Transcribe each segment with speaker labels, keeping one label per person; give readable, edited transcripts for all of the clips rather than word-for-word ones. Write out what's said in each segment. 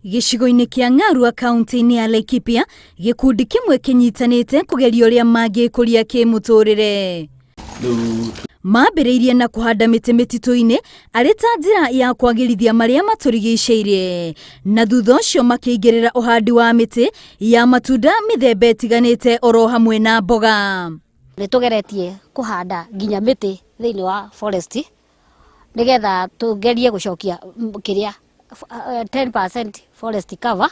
Speaker 1: Gĩcigo-inĩ kĩa Ng'arua kaunti-inĩ ya Laikipia, gĩkundi kĩmwe kĩnyitanĩte kũgeria ũrĩa mangĩkũria kĩmũtũrĩre. Mambĩrĩirie na kũhanda mĩtĩ mĩtitũ-inĩ arĩ ta njĩra ya kwagĩrithia marĩa matũrigicĩirie, na thutha ũcio makĩingĩrĩra ũhandi wa mĩtĩ ya matunda mĩthemba ĩtiganĩte oro hamwe na mboga.
Speaker 2: Nĩtũgeretie kũhanda nginya mĩtĩ thĩinĩ wa forest nĩgetha tũgerie gũcokia kĩrĩa 10% forest cover,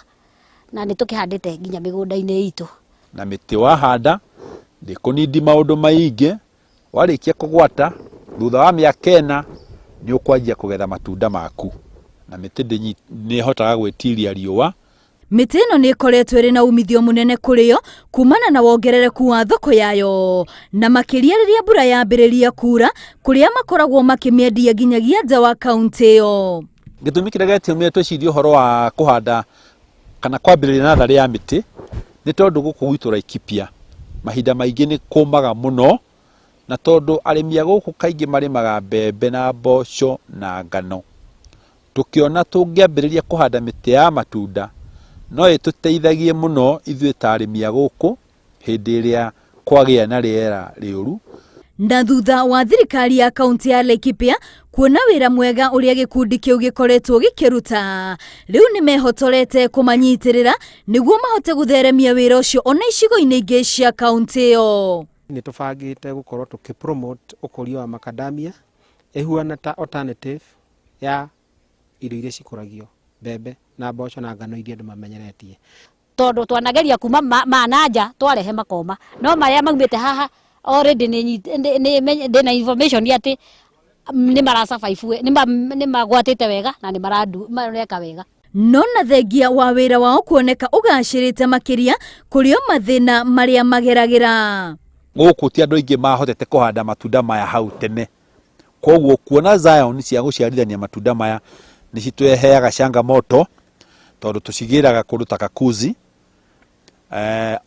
Speaker 2: na nĩtũkĩhandĩte nginya mĩgũnda-inĩ itũ.
Speaker 3: Na mĩtĩ wahanda ndĩkũnindi maũndũ maingĩ, warĩkia kũgwata thutha wa mĩaka 4 nĩ ũkwanjia kũgetha matunda maku, na mĩtĩ nĩhotaga gwĩtiria riũa.
Speaker 1: Mĩtĩ ĩno nĩ ĩkoretwo ĩrĩ na umithio mũnene kũrĩ yo kumana na wongerereku wa thoko yayo, na makĩria rĩrĩa mbura yambĩrĩria kura, kũrĩa makoragwo makĩmĩendia nginyagia nja wa kaunti ĩyo.
Speaker 3: Gĩtũmi kĩrĩa gĩtũmire twĩcirie ũhoro wa kũhanda kana kwambĩrĩria natharĩ ya mĩtĩ nĩ tondũ gũkũ gwitũ Laikipia mahinda maingĩ nĩ kũmaga mũno, na tondũ arĩmi a gũkũ kaingĩ marĩmaga mbembe na mboco na ngano. Tũkĩona tũngĩambĩrĩria kũhanda mĩtĩ ya matunda no ĩtũteithagie mũno ithuĩ ta arĩmi a gũkũ hĩndĩ ĩrĩa kwagĩa na rĩera rĩũru.
Speaker 1: Na thutha wa thirikari ya kaunti ya Laikipia kuona wĩra mwega ũrĩa gĩkundi kĩu gĩkoretwo gĩkĩruta, rĩu nĩ mehotorete kũmanyitĩrĩra nĩguo mahote gũtheremia wĩra ũcio ona icigo-inĩ ingĩ cia kaunti ĩyo.
Speaker 4: Nĩtũbangĩte gũkorwo tũkĩpromote ũkũria wa macadamia ĩhuana ta alternative ya irio iria cikũragio mbembe na mboco na ngano iria andũ mamenyeretie.
Speaker 2: Tondũ twanageria kuma mananja twarehe makoma, no marĩa maumĩte haha already ndĩna information atĩ nĩ marasurvive, nĩ magwatĩte wega na nĩ mareka wega.
Speaker 1: No na thengia wa wĩra wao kuoneka ũgacĩrĩte makĩria kũrĩ o mathĩna marĩa mageragĩra.
Speaker 3: Gũkũ ti andũ aingĩ mahotete kũhanda matunda maya hau tene, koguo kuona Zion cia gũciarithania matunda maya nĩ citũheaga changamoto tondũ tũcigĩraga kũndũ ta Kakuzi.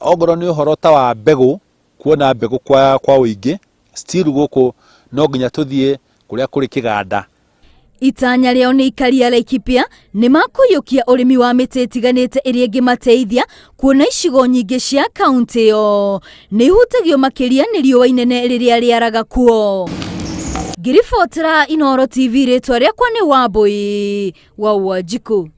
Speaker 3: Ongorwo nĩ ũhoro ta wa mbegũ, kuona mbegũ kwa ũingĩ, still gũkũ no nginya tũthiĩ kũrĩa kũrĩ kĩganda.
Speaker 1: Itanya rĩao nĩ ikari ya Laikipia nĩ makũiyũkia ũrĩmi wa mĩtĩ ĩtiganĩte ĩrĩa ĩngĩmateithia kuona icigo nyingĩ cia kaunti ĩyo nĩ ihutagio makĩria nĩ riũa inene rĩrĩa rĩaraga kuo. Ngĩribotera Inooro TV, rĩtwa rĩakwa nĩ Wambui wa Wanjiku.